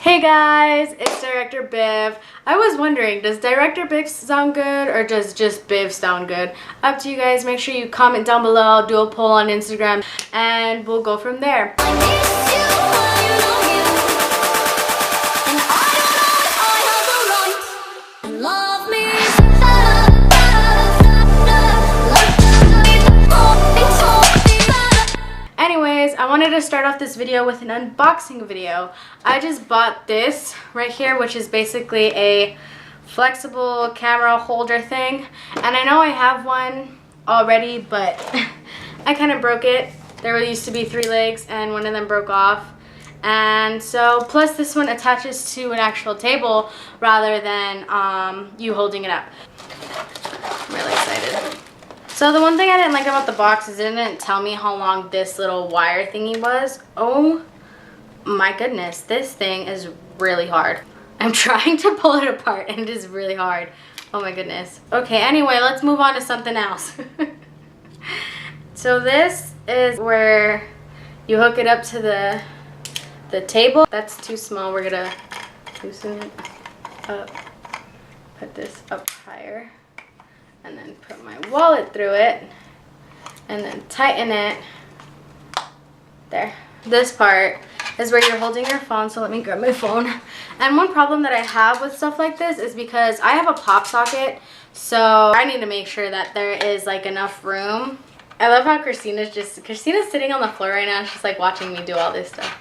Hey guys, it's Director Biv. I was wondering, does Director Biv sound good or does just Biv sound good? Up to you guys. Make sure you comment down below. I'll do a poll on Instagram and we'll go from there. Anyways, I wanted to start off this video with an unboxing video. I just bought this right here, which is basically a flexible camera holder thing. And I know I have one already, but I kind of broke it. There used to be 3 legs and one of them broke off. And so, plus this one attaches to an actual table rather than you holding it up. I'm really excited. So the one thing I didn't like about the box is it didn't tell me how long this little wire thingy was. Oh my goodness, this thing is really hard. I'm trying to pull it apart and it is really hard. Oh my goodness. Okay, anyway, let's move on to something else. So this is where you hook it up to the table. That's too small. We're gonna loosen it up. Put this up higher. And then put my wallet through it and then tighten it. There. This part is where you're holding your phone, so let me grab my phone. And one problem that I have with stuff like this is because I have a pop socket, so I need to make sure that there is like enough room. I love how Christina's sitting on the floor right now. She's like watching me do all this stuff.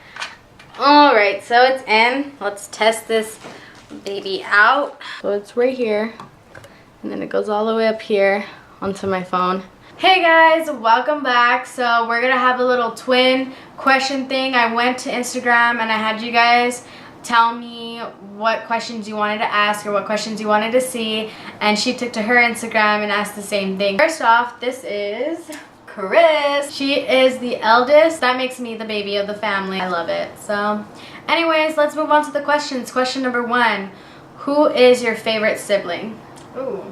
Alright, so it's in. Let's test this baby out. So it's right here. And then it goes all the way up here onto my phone. Hey guys, welcome back. So we're gonna have a little twin question thing. I went to Instagram and I had you guys tell me what questions you wanted to ask or what questions you wanted to see, and she took to her Instagram and asked the same thing. First off, this is Chris. She is the eldest. That makes me the baby of the family. I love it. So anyways, let's move on to the questions. Question number 1, who is your favorite sibling? Ooh.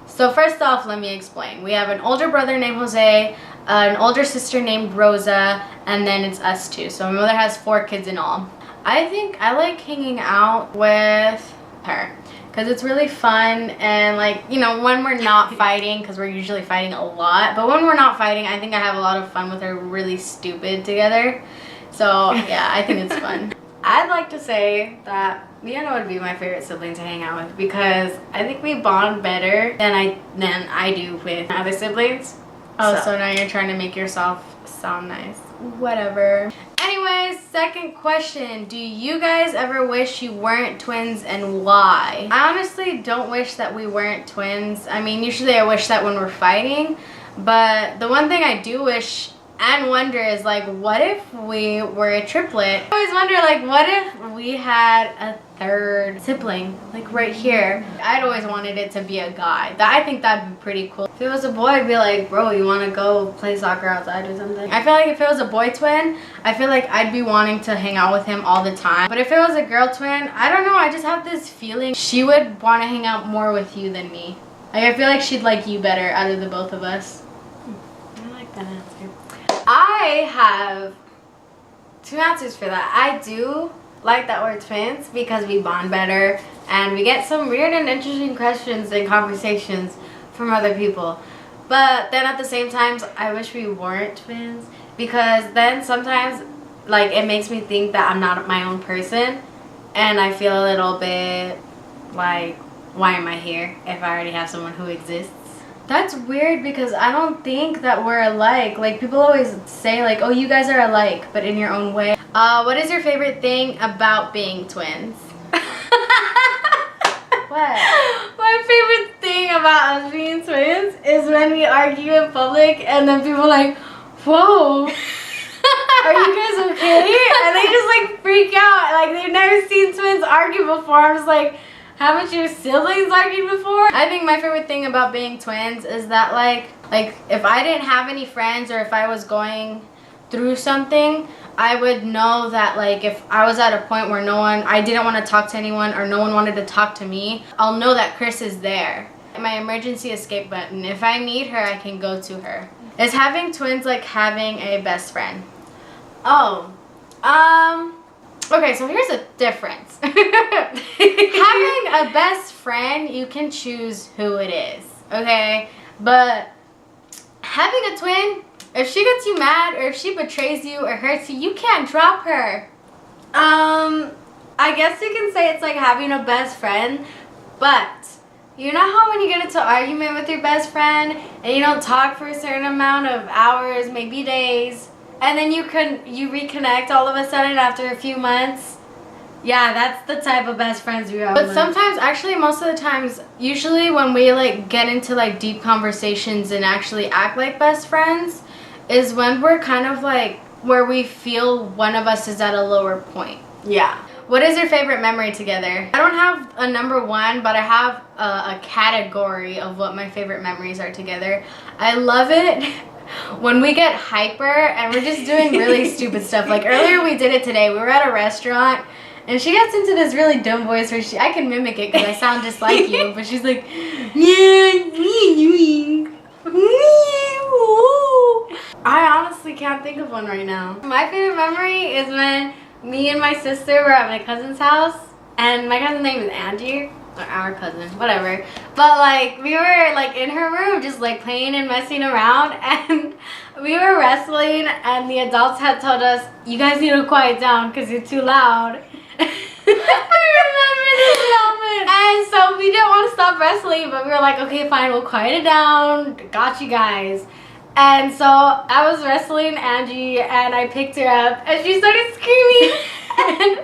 So first off, let me explain. We have an older brother named Jose, an older sister named Rosa, and then it's us 2. So my mother has 4 kids in all. I think I like hanging out with her because it's really fun, and like, you know, when we're not fighting, because we're usually fighting a lot, but when we're not fighting, I think I have a lot of fun with her. We're really stupid together. So yeah, I think it's fun. I'd like to say that Leona would be my favorite sibling to hang out with because I think we bond better than I do with other siblings. Oh, so now you're trying to make yourself sound nice. Whatever. Anyways, second question. Do you guys ever wish you weren't twins, and why? I honestly don't wish that we weren't twins. I mean, usually I wish that when we're fighting, but the one thing I do wish and wonder is, like, what if we were a triplet? I always wonder, like, what if we had a 3rd sibling, like right here? I'd always wanted it to be a guy. I think that'd be pretty cool. If it was a boy, I'd be like, bro, you want to go play soccer outside or something? I feel like if it was a boy twin, I feel like I'd be wanting to hang out with him all the time. But if it was a girl twin, I don't know, I just have this feeling she would want to hang out more with you than me. Like, I feel like she'd like you better out of the both of us. I like that answer. I have 2 answers for that. I do like that we're twins because we bond better and we get some weird and interesting questions and conversations from other people. But then at the same time, I wish we weren't twins because then sometimes, like, it makes me think that I'm not my own person, and I feel a little bit like, why am I here if I already have someone who exists? That's weird because I don't think that we're alike. Like, people always say, like, oh, you guys are alike, but in your own way. What is your favorite thing about being twins? What? My favorite thing about us being twins is when we argue in public and then people are like, whoa, are you guys okay? And they just like freak out. Like, they've never seen twins argue before. I'm just like, haven't your siblings argued before? I think my favorite thing about being twins is that like if I didn't have any friends or if I was going through something, I would know that, like, if I was at a point where I didn't want to talk to anyone or no one wanted to talk to me, I'll know that Chris is there. My emergency escape button. If I need her, I can go to her. Is having twins like having a best friend? Oh, Okay, so here's a difference. Having a best friend, you can choose who it is, okay? But having a twin, if she gets you mad or if she betrays you or hurts you, you can't drop her. I guess you can say it's like having a best friend, but you know how when you get into an argument with your best friend and you don't talk for a certain amount of hours, maybe days, and then you reconnect all of a sudden after a few months? Yeah, that's the type of best friends we are. But sometimes, actually most of the times, usually when we like get into like deep conversations and actually act like best friends is when we're kind of like where we feel one of us is at a lower point. Yeah. What is your favorite memory together? I don't have a number one, but I have a category of what my favorite memories are together. I love it when we get hyper and we're just doing really stupid stuff. Like earlier we did it today. We were at a restaurant and she gets into this really dumb voice where I can mimic it because I sound just like you, but she's like, I honestly can't think of one right now. My favorite memory is when me and my sister were at my cousin's house, and my cousin's name is Angie, or our cousin, whatever. But like we were like in her room just like playing and messing around, and we were wrestling, and the adults had told us, you guys need to quiet down because you're too loud. I remember this moment. And so we didn't want to stop wrestling, but we were like, okay, fine, we'll quiet it down. Got you guys. And so I was wrestling Angie and I picked her up and she started screaming and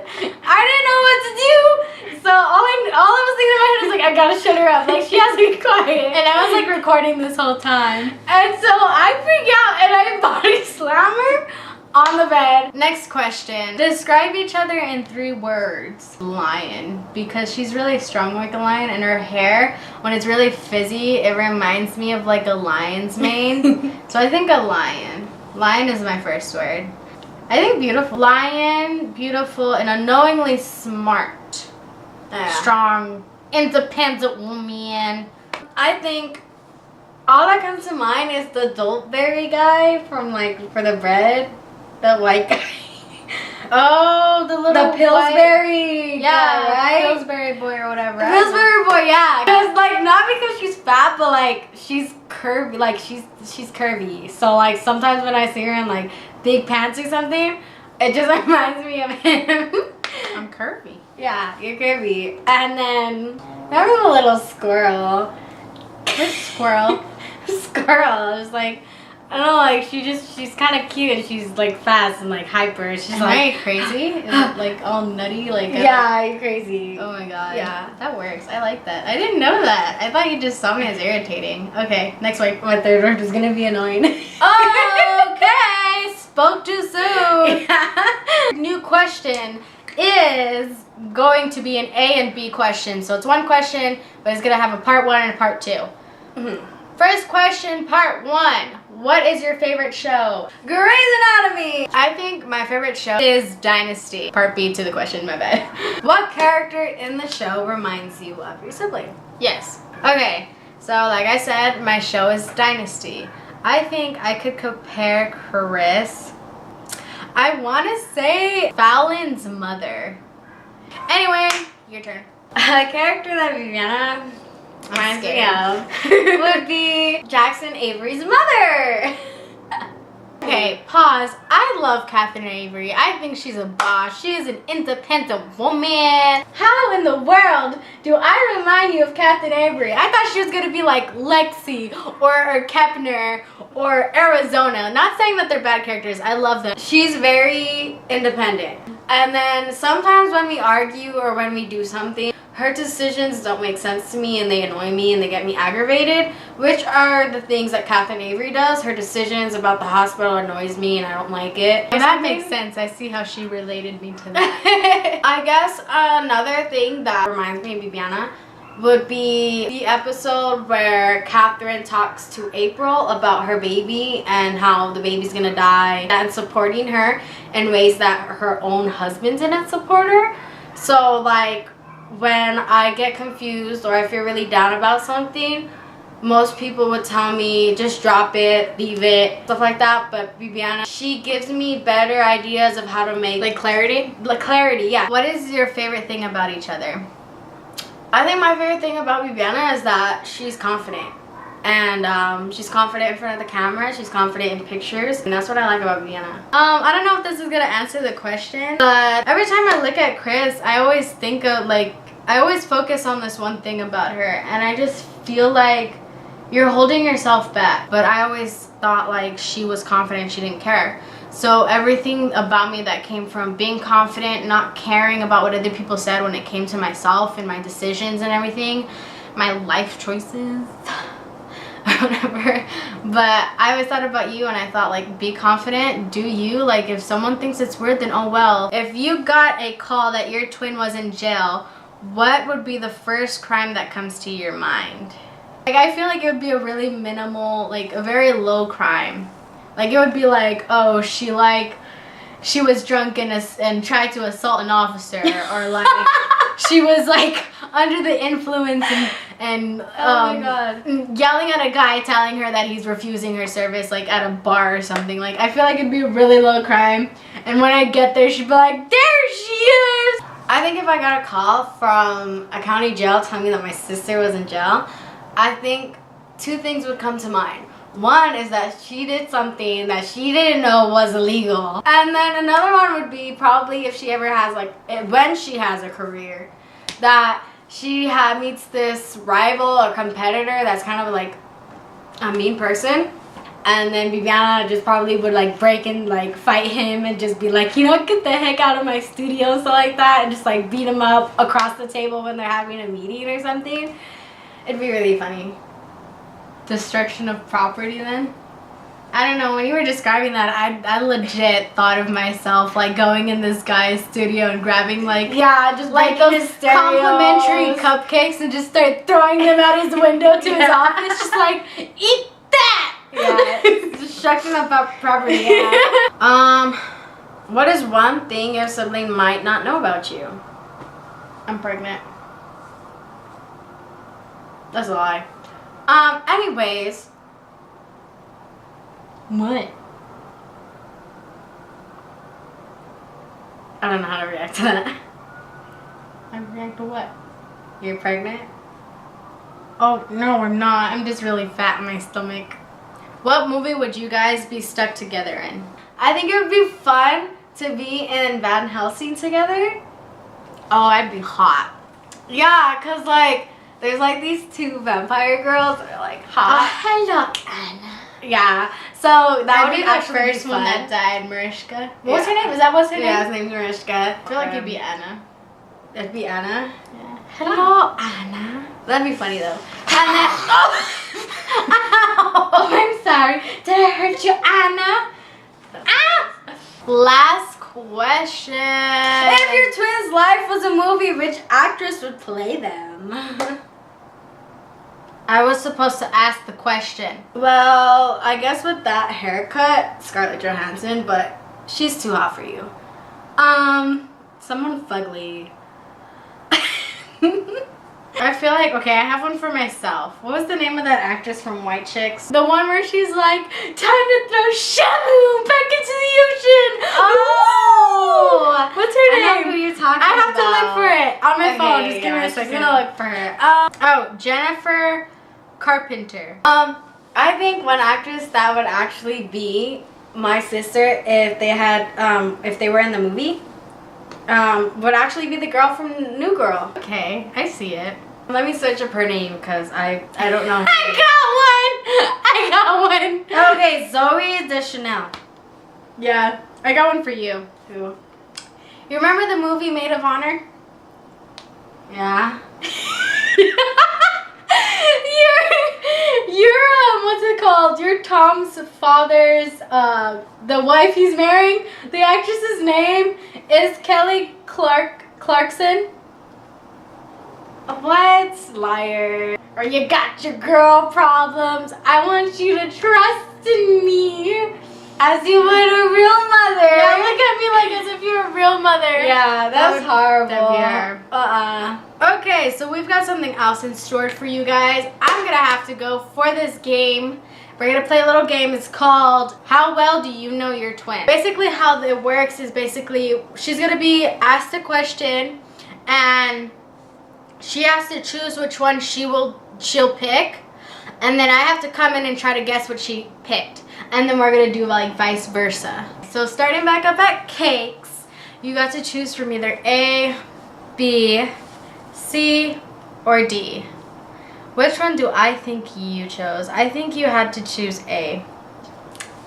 I didn't know what to do. So all I was thinking in my head was like, I gotta shut her up. Like she has to be quiet. And I was like recording this whole time. And so I freak out and I body slam her on the bed. Next question. Describe each other in 3 words. Lion. Because she's really strong like a lion and her hair, when it's really frizzy, it reminds me of like a lion's mane. So I think a lion. Lion is my first word. I think beautiful. Lion, beautiful, and unknowingly smart. Strong, independent woman. I think all that comes to mind is the Doltberry guy from like for the bread. The white guy. Oh, the Pillsbury guy, right? Pillsbury boy or whatever. The Pillsbury boy, yeah. Because like not because she's fat, but like she's curvy. Like she's curvy. So like sometimes when I see her in like big pants or something, it just reminds me of him. I'm curvy. Yeah, you're curvy. And then remember the little squirrel? Which squirrel? Squirrel. It was like, I don't know, like she's kind of cute and she's like fast and like hyper. She's like crazy. Is it like all nutty? Like yeah, you're crazy. Oh my god. Yeah, that works. I like that. I didn't know that. I thought you just saw me as irritating. Okay, next one. My 3rd word is gonna be annoying. Okay, spoke too soon. New question is going to be an A and B question. So it's one question, but it's gonna have a part 1 and a part 2. First question, part 1. What is your favorite show? Grey's Anatomy! I think my favorite show is Dynasty. Part B to the question, my bad. What character in the show reminds you of your sibling? Yes. Okay, so like I said, my show is Dynasty. I think I could compare Chris. I want to say Fallon's mother. Anyway, your turn. A character that Viviana reminds me of would be Jackson Avery's mother. Okay, pause. I love Catherine Avery. I think she's a boss. She is an independent woman. How in the world do I remind you of Catherine Avery? I thought she was going to be like Lexi or Kepner or Arizona. Not saying that they're bad characters. I love them. She's very independent. And then sometimes when we argue or when we do something, her decisions don't make sense to me and they annoy me and they get me aggravated, which are the things that Catherine Avery does. Her decisions about the hospital annoys me and I don't like it. And that makes sense. I see how she related me to that. I guess another thing that reminds me of Bibiana would be the episode where Catherine talks to April about her baby and how the baby's gonna die and supporting her in ways that her own husband didn't support her. So like when I get confused or I feel really down about something, most people would tell me just drop it, leave it, stuff like that. But Bibiana, she gives me better ideas of how to make Like clarity? like clarity. Yeah. What is your favorite thing about each other? I think my favorite thing about Bibiana is that she's confident. And she's confident in front of the camera. She's confident in pictures. And that's what I like about Bibiana. I don't know if this is gonna answer the question, but every time I look at Chris, I always think of I always focus on this one thing about her, and I just feel like you're holding yourself back. But I always thought like she was confident, she didn't care. So everything about me that came from being confident, not caring about what other people said when it came to myself and my decisions and everything, my life choices, whatever. But I always thought about you, and I thought like, be confident, do you. Like if someone thinks it's weird, then oh well. If you got a call that your twin was in jail, what would be the first crime that comes to your mind? Like I feel like it would be a really minimal, like a very low crime. Like it would be like, oh, she was drunk and tried to assault an officer, or like she was like under the influence and oh my God, yelling at a guy telling her that he's refusing her service like at a bar or something. Like I feel like it'd be a really low crime, and when I get there she'd be like, there she is. I think if I got a call from a county jail telling me that my sister was in jail, I think two things would come to mind. One is that she did something that she didn't know was illegal. And then another one would be probably if she ever has when she has a career, that she meets this rival or competitor that's kind of like a mean person. And then Bibiana just probably would like break and like fight him and just be like, get the heck out of my studio, and stuff like that, and just like beat him up across the table when they're having a meeting or something. It'd be really funny. Destruction of property then? I don't know, when you were describing that, I legit thought of myself like going in this guy's studio and grabbing just like those complimentary cupcakes and just start throwing them out his window to his office, just like, eat that! Yeah, destruction of property, yeah. What is one thing your sibling might not know about you? I'm pregnant. That's a lie. Anyways. What? I don't know how to react to that. I react to what? You're pregnant? Oh, no, I'm not. I'm just really fat in my stomach. What movie would you guys be stuck together in? I think it would be fun to be in Van Helsing together. Oh, I'd be hot. Yeah, because like, there's like these two vampire girls that are like hot. Hello, Anna. Yeah, so that would be the actually first one that died, Mariska. What was her name? Is that what's her name? Yeah, his name's Mariska. I feel like it'd be Anna. It'd be Anna. Yeah. Hello, Anna. That'd be funny though. And then, oh, I'm sorry. Did I hurt you, Anna? Ah! Last question. If your twin's life was a movie, which actress would play them? I was supposed to ask the question. Well, I guess with that haircut, Scarlett Johansson, but she's too hot for you. Someone fugly. I feel like, okay, I have one for myself. What was the name of that actress from White Chicks? The one where she's like, time to throw Shamu back into the ocean. Oh! What's her name? I know who you're talking about. I have to look for it on my phone. Okay, Just give me a second. I'm gonna look for her. Oh, Jennifer Carpenter. I think one actress that would actually be my sister if they had, if they were in the movie, would actually be the girl from New Girl. Okay, I see it. Let me search up her name because I don't know. I got one. Okay, Zoe Deschanel. Yeah, I got one for you. Who? You remember the movie Maid of Honor? Yeah. You're what's it called? You're Tom's father's the wife he's marrying. The actress's name is Kelly Clarkson. What? Liar. Or you got your girl problems. I want you to trust in me. As you would a real mother. Yeah, look at me like as if you're a real mother. Yeah, that's horrible. That'd be her. Okay, Okay, so we've got something else in store for you guys. I'm gonna have to go for this game. We're gonna play a little game. It's called How Well Do You Know Your Twin? Basically how it works is basically she's gonna be asked a question and she has to choose which one she'll pick, and then I have to come in and try to guess what she picked, and then we're gonna do like vice versa. So starting back up at cakes, you got to choose from either A, B, C, or D. Which one do I think you chose? I think you had to choose A.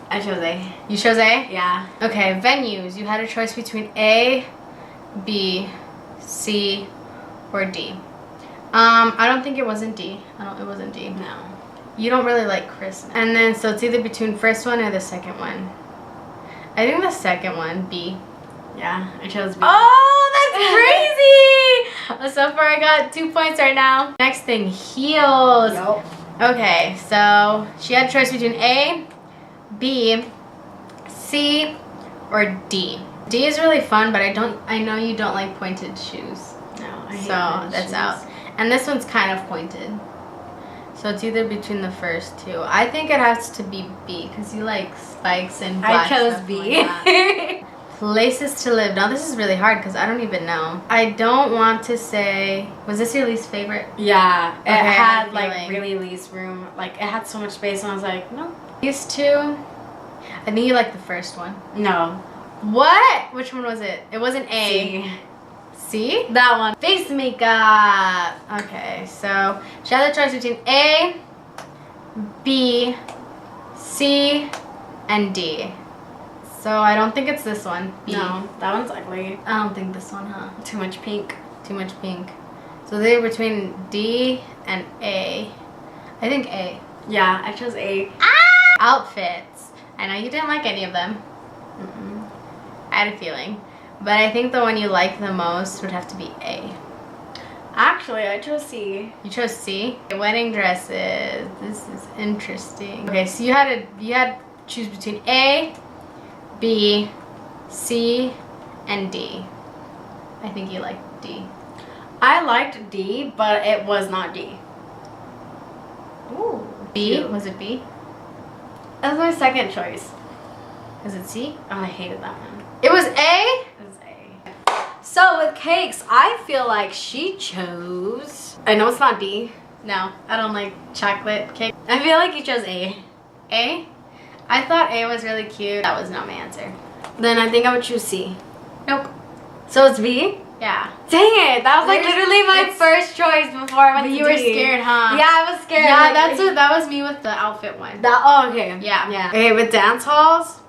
I chose A. You chose A? Yeah. Okay, venues. You had a choice between A, B, C, or D. I don't think it wasn't D. It wasn't D. No. You don't really like Chris. And then, so it's either between first one or the second one. I think the second one, B. Yeah, I chose B. Oh, that's crazy! So far I got 2 points right now. Next thing, heels. Yup. Okay, so she had a choice between A, B, C, or D. D is really fun, but I know you don't like pointed shoes. No, I hate So pointed that's shoes. out. And this one's kind of pointed. So it's either between the first two. I think it has to be B because you like spikes and I black chose stuff B. like that. Places to live. Now this is really hard because I don't even know. I don't want to say. Was this your least favorite? Yeah, it Okay, I had had a like feeling. really least room. Like it had so much space, and I was like, no, These two. I think you like the first one. no. What? Which one was it? It wasn't A. C. C? That one. Face makeup. Okay, so she had the choice between A, B, C, and D. So I don't think it's this one. B. No, that one's ugly. I don't think this one, huh? Too much pink. Too much pink. So they're between D and A. I think A. Yeah, I chose A. Outfits. I know you didn't like any of them. I had a feeling. But I think the one you like the most would have to be A. Actually, I chose C. You chose C. Wedding dresses. This is interesting. Okay, so you had to choose between A, B, C, and D. I think you liked D. I liked D, but it was not D. Ooh. B? Cute. Was it B? That was my second choice. Was it C? Oh, I hated that one. It was A? It was A. So with cakes, I feel like she chose. I know it's not D. No, I don't like chocolate cake. I feel like you chose A. A? I thought A was really cute. That was not my answer. Then I think I would choose C. Nope. So it's B? Yeah. Dang it! That was like There's- literally my it's- first choice before I went But to you were D. scared, huh? Yeah, I was scared. Yeah, like- that was me with the outfit one. That, oh, okay. Yeah. Yeah. Okay, with dance halls,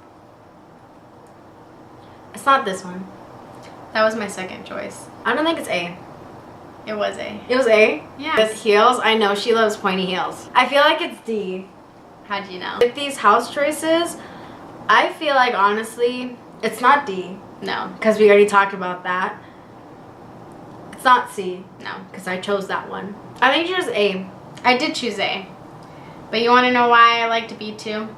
it's not this one. That was my second choice. I don't think it's A. It was A. It was A? Yeah. With heels, I know she loves pointy heels. I feel like it's D. How'd you know? With these house choices, I feel like honestly, it's not D. No. Because we already talked about that. It's not C. No. Because I chose that one. I think yours A. I did choose A. But you want to know why I liked B too?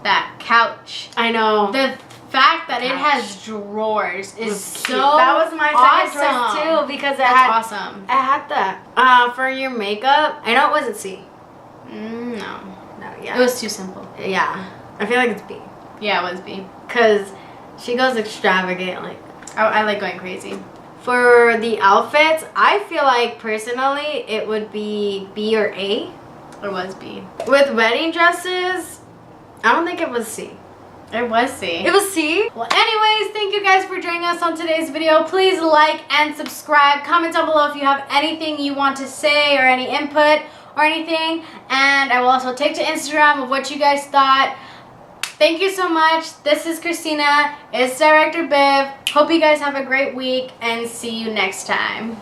That couch. I know. The fact that it Couch. has drawers is was so cute. That was my second awesome. choice too because it That's had awesome. I had that. For your makeup, I know it wasn't C. No. No, yeah. It was too simple. Yeah. I feel like it's B. Yeah, it was B. Because she goes extravagant. Like I like going crazy. for the outfits, I feel like personally it would be B or A. It was B. With wedding dresses, I don't think it was C. It was C. It was C. Well, anyways, thank you guys for joining us on today's video. Please like and subscribe. Comment down below if you have anything you want to say or any input or anything. And I will also take to Instagram of what you guys thought. Thank you so much. This is Christina. It's Director Biv. Hope you guys have a great week and see you next time.